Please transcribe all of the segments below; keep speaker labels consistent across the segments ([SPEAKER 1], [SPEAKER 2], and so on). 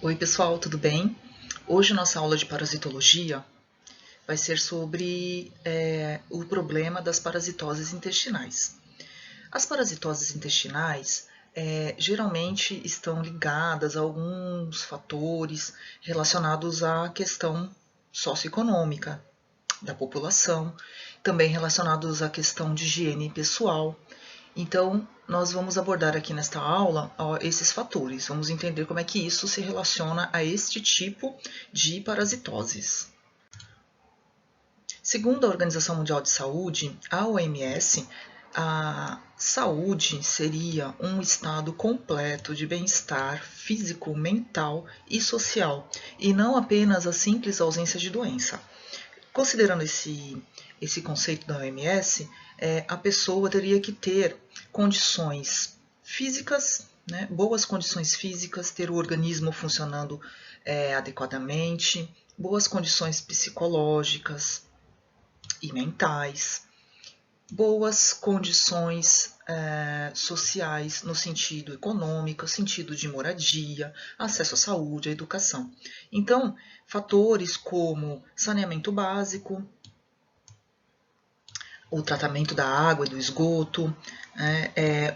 [SPEAKER 1] Oi pessoal, tudo bem? Hoje nossa aula de parasitologia vai ser sobre o problema das parasitoses intestinais. As parasitoses intestinais geralmente estão ligadas a alguns fatores relacionados à questão socioeconômica da população, também relacionados à questão de higiene pessoal. Então, nós vamos abordar aqui nesta aula esses fatores. Vamos entender como é que isso se relaciona a este tipo de parasitoses. Segundo a Organização Mundial de Saúde, a OMS, a saúde seria um estado completo de bem-estar físico, mental e social, e não apenas a simples ausência de doença. Considerando esse conceito da OMS, a pessoa teria que ter condições físicas, né, boas condições físicas, ter o organismo funcionando adequadamente, boas condições psicológicas e mentais, boas condições sociais no sentido econômico, sentido de moradia, acesso à saúde, à educação. Então, fatores como saneamento básico, o tratamento da água e do esgoto,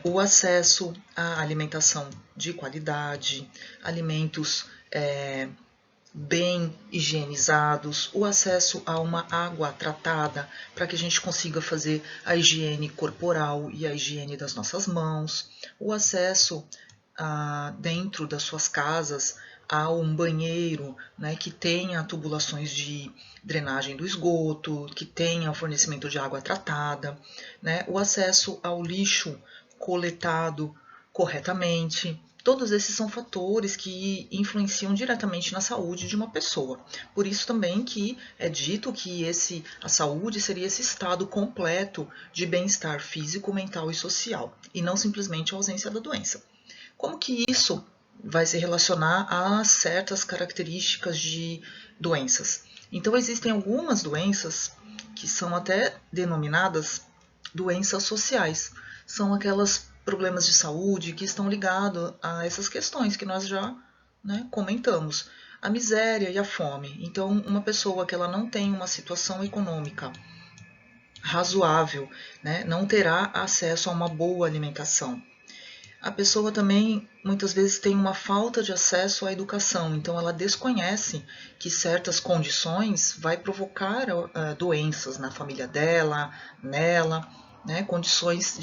[SPEAKER 1] o acesso à alimentação de qualidade, alimentos bem higienizados, o acesso a uma água tratada para que a gente consiga fazer a higiene corporal e a higiene das nossas mãos, o acesso dentro das suas casas a um banheiro, né, que tenha tubulações de drenagem do esgoto, que tenha fornecimento de água tratada, né, o acesso ao lixo coletado corretamente. Todos esses são fatores que influenciam diretamente na saúde de uma pessoa. Por isso também que é dito que a saúde seria esse estado completo de bem-estar físico, mental e social, e não simplesmente a ausência da doença. Como que isso vai se relacionar a certas características de doenças? Então, existem algumas doenças que são até denominadas doenças sociais. São aquelas problemas de saúde que estão ligados a essas questões que nós já comentamos. A miséria e a fome. Então, uma pessoa que ela não tem uma situação econômica razoável, né, não terá acesso a uma boa alimentação. A pessoa também muitas vezes tem uma falta de acesso à educação, então ela desconhece que certas condições vai provocar doenças na família dela, nela, né, condições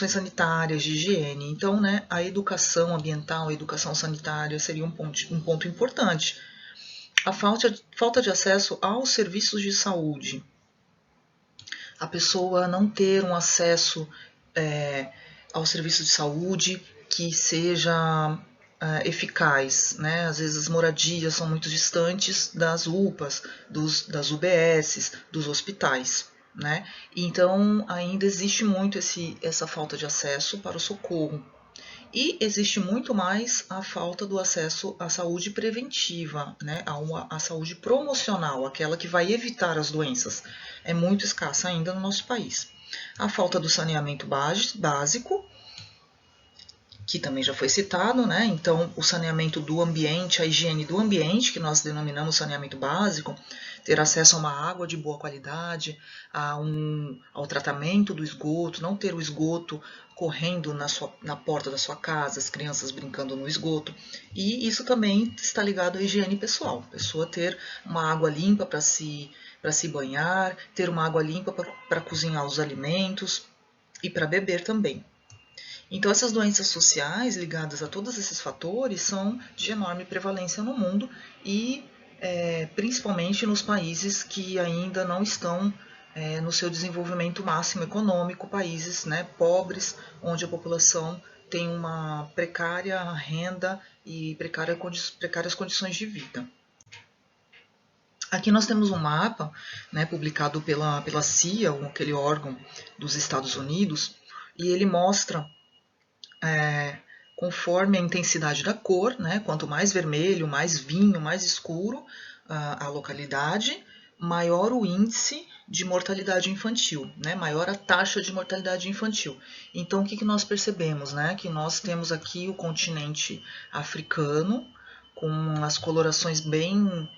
[SPEAKER 1] sanitárias, de higiene. Então, né, a educação ambiental, a educação sanitária seria um ponto importante. A falta de acesso aos serviços de saúde. A pessoa não ter um acesso ao serviço de saúde que seja eficaz, né? Às vezes as moradias são muito distantes das UPAs, das UBSs, dos hospitais, né? Então ainda existe muito essa falta de acesso para o socorro. E existe muito mais a falta do acesso à saúde preventiva, né? A saúde promocional, aquela que vai evitar as doenças. É muito escassa ainda no nosso país. A falta do saneamento básico, que também já foi citado, né? Então, o saneamento do ambiente, a higiene do ambiente, que nós denominamos saneamento básico, ter acesso a uma água de boa qualidade, ao tratamento do esgoto, não ter o esgoto correndo na porta da sua casa, as crianças brincando no esgoto. E isso também está ligado à higiene pessoal, a pessoa ter uma água limpa para se banhar, ter uma água limpa para cozinhar os alimentos e para beber também. Então, essas doenças sociais ligadas a todos esses fatores são de enorme prevalência no mundo e principalmente nos países que ainda não estão no seu desenvolvimento máximo econômico, países pobres, onde a população tem uma precária renda e precárias condições de vida. Aqui nós temos um mapa publicado pela CIA, aquele órgão dos Estados Unidos, e ele mostra conforme a intensidade da cor, né, quanto mais vermelho, mais vinho, mais escuro a localidade, maior o índice de mortalidade infantil, né? Maior a taxa de mortalidade infantil. Então, o que nós percebemos, né? Que nós temos aqui o continente africano, com as colorações bem,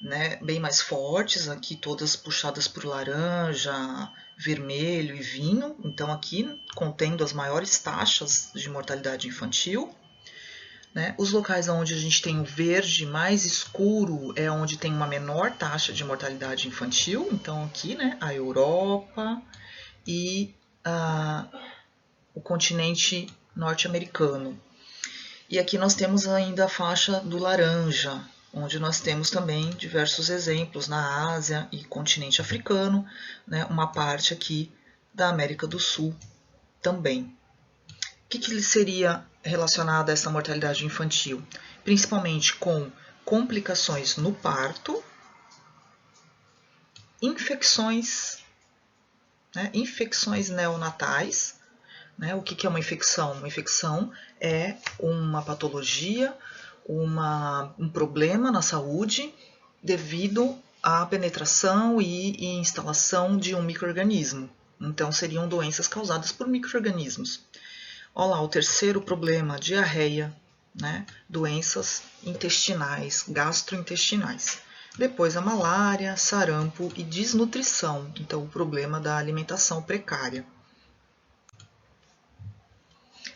[SPEAKER 1] né, bem mais fortes, aqui todas puxadas por laranja, vermelho e vinho. Então, aqui contendo as maiores taxas de mortalidade infantil. Né? Os locais onde a gente tem o verde mais escuro é onde tem uma menor taxa de mortalidade infantil. Então, aqui, né, a Europa e o continente norte-americano. E aqui nós temos ainda a faixa do laranja, onde nós temos também diversos exemplos na Ásia e continente africano, né, uma parte aqui da América do Sul também. O que seria relacionado a essa mortalidade infantil? Principalmente com complicações no parto, infecções, né, infecções neonatais. Né? O que é uma infecção? Uma infecção é uma patologia, um problema na saúde devido à penetração e instalação de um micro-organismo. Então, seriam doenças causadas por micro-organismos. Olha lá, o terceiro problema, diarreia, né? Doenças intestinais, gastrointestinais. Depois a malária, sarampo e desnutrição, então o problema da alimentação precária.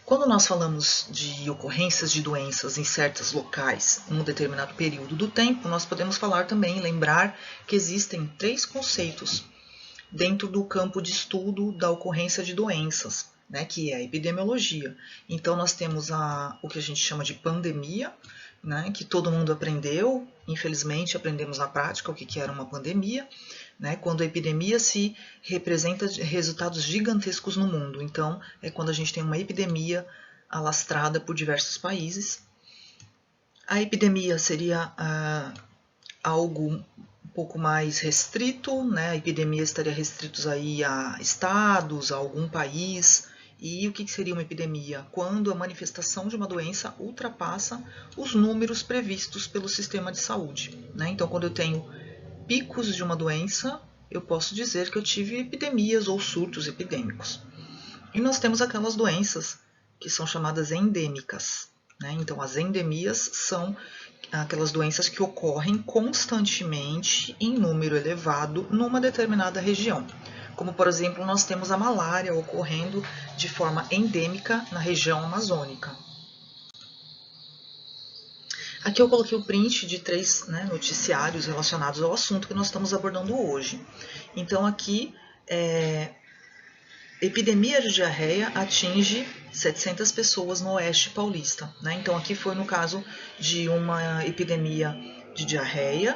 [SPEAKER 1] Quando nós falamos de ocorrências de doenças em certos locais, em um determinado período do tempo, nós podemos falar também, lembrar que existem 3 conceitos dentro do campo de estudo da ocorrência de doenças, né, que é a epidemiologia. Então, nós temos o que a gente chama de pandemia, né, que todo mundo aprendeu, infelizmente aprendemos na prática o que era uma pandemia, né, quando a epidemia se representa resultados gigantescos no mundo. Então, é quando a gente tem uma epidemia alastrada por diversos países. A epidemia seria algo um pouco mais restrito, né? A epidemia estaria restritos aí a estados, a algum país. E o que seria uma epidemia? Quando a manifestação de uma doença ultrapassa os números previstos pelo sistema de saúde, né? Então, quando eu tenho picos de uma doença, eu posso dizer que eu tive epidemias ou surtos epidêmicos. E nós temos aquelas doenças que são chamadas endêmicas, né? Então, as endemias são aquelas doenças que ocorrem constantemente em número elevado numa determinada região. Como, por exemplo, nós temos a malária ocorrendo de forma endêmica na região amazônica. Aqui eu coloquei o print de 3 noticiários relacionados ao assunto que nós estamos abordando hoje. Então, aqui, epidemia de diarreia atinge 700 pessoas no Oeste Paulista. Né? Então, aqui foi no caso de uma epidemia de diarreia.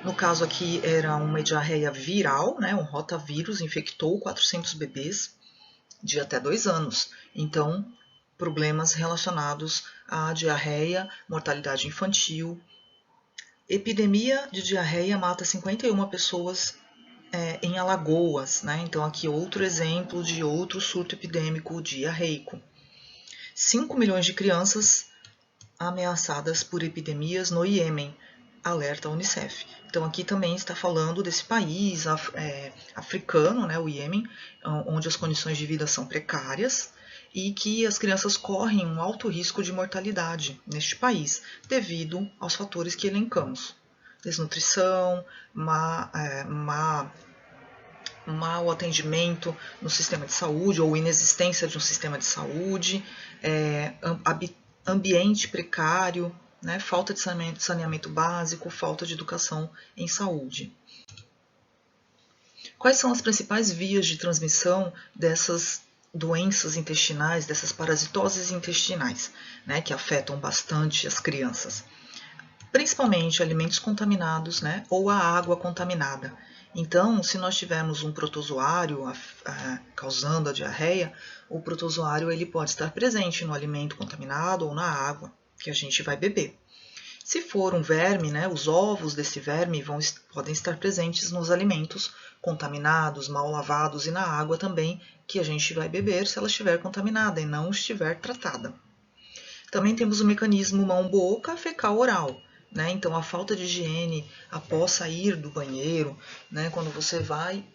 [SPEAKER 1] No caso aqui era uma diarreia viral, né? Um rotavírus infectou 400 bebês de até 2 anos. Então, problemas relacionados à diarreia, mortalidade infantil. Epidemia de diarreia mata 51 pessoas em Alagoas, né? Então, aqui outro exemplo de outro surto epidêmico diarreico. 5 milhões de crianças ameaçadas por epidemias no Iêmen, alerta a Unicef. Então, aqui também está falando desse país africano, né, o Iêmen, onde as condições de vida são precárias e que as crianças correm um alto risco de mortalidade neste país, devido aos fatores que elencamos. Desnutrição, mau atendimento no sistema de saúde ou inexistência de um sistema de saúde, ambiente precário, né, falta de saneamento básico, falta de educação em saúde. Quais são as principais vias de transmissão dessas doenças intestinais, dessas parasitoses intestinais, né, que afetam bastante as crianças? Principalmente alimentos contaminados, né, ou a água contaminada. Então, se nós tivermos um protozoário causando a diarreia, o protozoário ele pode estar presente no alimento contaminado ou na água que a gente vai beber. Se for um verme, né, os ovos desse verme podem estar presentes nos alimentos contaminados, mal lavados e na água também que a gente vai beber se ela estiver contaminada e não estiver tratada. Também temos o mecanismo mão-boca fecal-oral. Né? Então, a falta de higiene após sair do banheiro, né? Quando você vai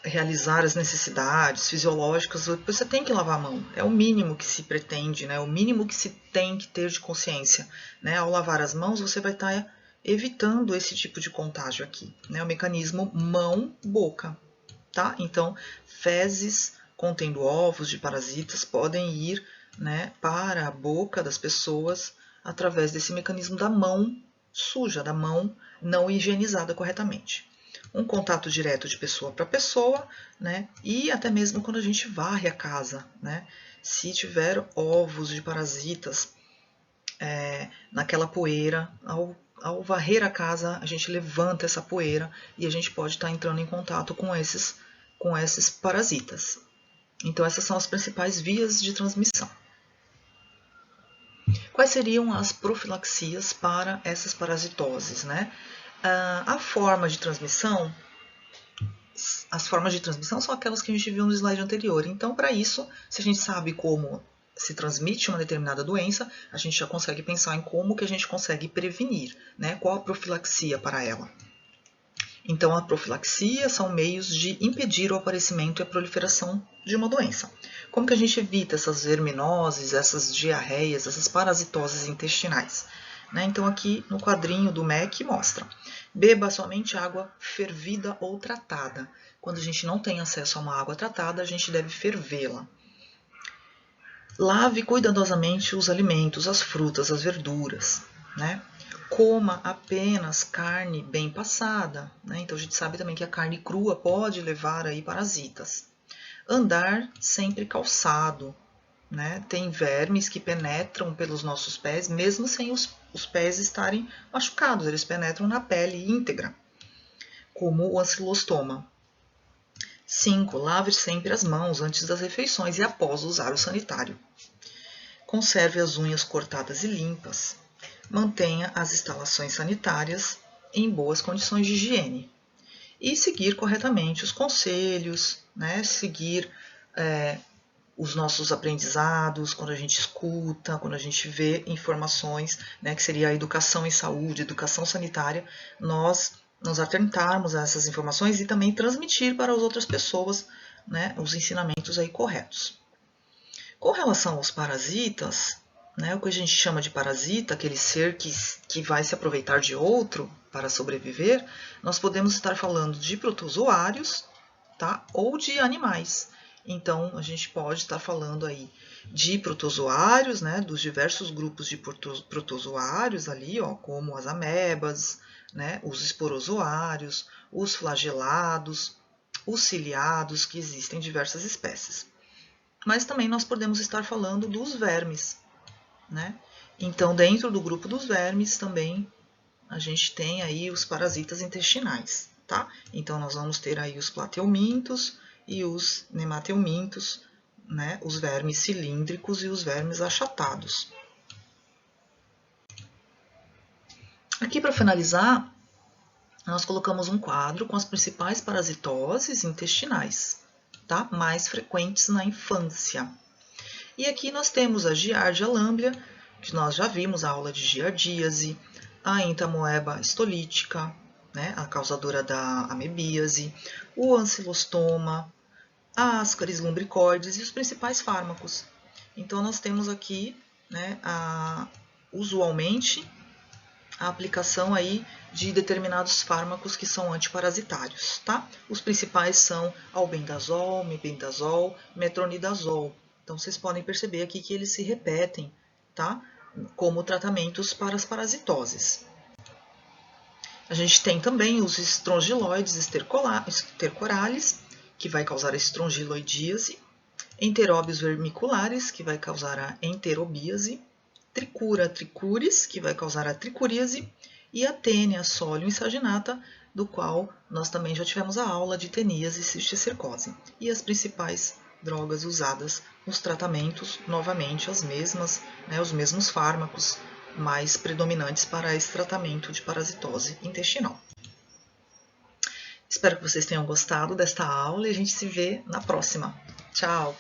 [SPEAKER 1] realizar as necessidades fisiológicas, você tem que lavar a mão. É o mínimo que se pretende, né? O mínimo que se tem que ter de consciência, né? Ao lavar as mãos, você vai estar evitando esse tipo de contágio aqui, né? O mecanismo mão-boca, tá? Então, fezes contendo ovos de parasitas podem ir, né, para a boca das pessoas através desse mecanismo da mão suja, da mão não higienizada corretamente. Um contato direto de pessoa para pessoa, né? E até mesmo quando a gente varre a casa, né? Se tiver ovos de parasitas naquela poeira, ao varrer a casa, a gente levanta essa poeira e a gente pode estar entrando em contato com esses parasitas. Então, essas são as principais vias de transmissão. Quais seriam as profilaxias para essas parasitoses, né? A forma de transmissão, as formas de transmissão são aquelas que a gente viu no slide anterior. Então, para isso, se a gente sabe como se transmite uma determinada doença, a gente já consegue pensar em como que a gente consegue prevenir, né? Qual a profilaxia para ela. Então, a profilaxia são meios de impedir o aparecimento e a proliferação de uma doença. Como que a gente evita essas verminoses, essas diarreias, essas parasitoses intestinais? Né? Então, aqui no quadrinho do MEC mostra: beba somente água fervida ou tratada. Quando a gente não tem acesso a uma água tratada, a gente deve fervê-la. Lave cuidadosamente os alimentos, as frutas, as verduras, né? Coma apenas carne bem passada, né? Então a gente sabe também que a carne crua pode levar aí parasitas. Andar sempre calçado, né? Tem vermes que penetram pelos nossos pés, mesmo sem os pés estarem machucados, eles penetram na pele íntegra, como o ancilostoma. 5. Lave sempre as mãos antes das refeições e após usar o sanitário. Conserve as unhas cortadas e limpas. Mantenha as instalações sanitárias em boas condições de higiene. E seguir corretamente os conselhos, né? Seguir os nossos aprendizados, quando a gente escuta, quando a gente vê informações, né? Que seria a educação em saúde, educação sanitária, nós nos atentarmos a essas informações e também transmitir para as outras pessoas, né? Os ensinamentos aí corretos. Com relação aos parasitas, né, o que a gente chama de parasita, aquele ser que vai se aproveitar de outro para sobreviver, nós podemos estar falando de protozoários, tá, ou de animais. Então, a gente pode estar falando aí de protozoários, né, dos diversos grupos de protozoários ali, ó, como as amebas, né, os esporozoários, os flagelados, os ciliados, que existem diversas espécies. Mas também nós podemos estar falando dos vermes, né? Então, dentro do grupo dos vermes também a gente tem aí os parasitas intestinais, tá? Então, nós vamos ter aí os plateumintos e os nemateumintos, né? Os vermes cilíndricos e os vermes achatados. Aqui, para finalizar, nós colocamos um quadro com as principais parasitoses intestinais, tá? Mais frequentes na infância. E aqui nós temos a Giardia lamblia, que nós já vimos a aula de giardíase, a entamoeba histolítica, né, a causadora da amebíase, o ancilostoma, a Ascaris lumbricoides e os principais fármacos. Então nós temos aqui, né, usualmente, a aplicação aí de determinados fármacos que são antiparasitários, tá? Os principais são albendazol, mebendazol, metronidazol. Então, vocês podem perceber aqui que eles se repetem, tá? Como tratamentos para as parasitoses. A gente tem também os estrongiloides estercorales, que vai causar a estrongiloidíase, enteróbios vermiculares, que vai causar a enterobíase, Tricura tricuris, que vai causar a tricuríase, e a Tênia solium insaginata, do qual nós também já tivemos a aula de teníase e cisticercose. E as principais drogas usadas nos tratamentos, novamente as mesmas, né, os mesmos fármacos mais predominantes para esse tratamento de parasitose intestinal. Espero que vocês tenham gostado desta aula e a gente se vê na próxima. Tchau!